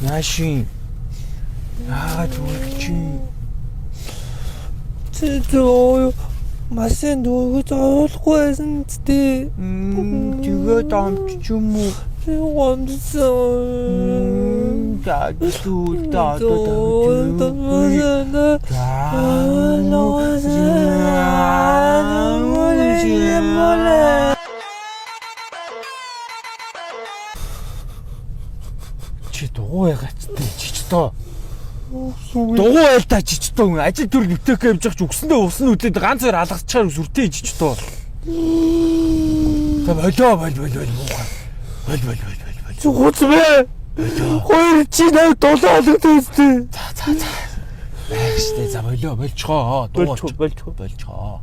Яашин. Яагаад үргэлж Зөө машин дүүгэж оруулахгүй байсан тээ. тэгээд амч юм уу? Гомдсон. Даадуудаа чи дугуй гацтай чичтоо. Дугуй байл та чичтоо. Ажил төр нэвтэхээ явж байгаа ч өгсөндөө усан үдээд ганц хоёр алгацчаар сүртэй чичтоо. Та болоо муухай. Бол. Зүгүцмэ. Хоёр чи навь дулаалдаг тест. За. Байгштэй за болчгоо. Болчгоо.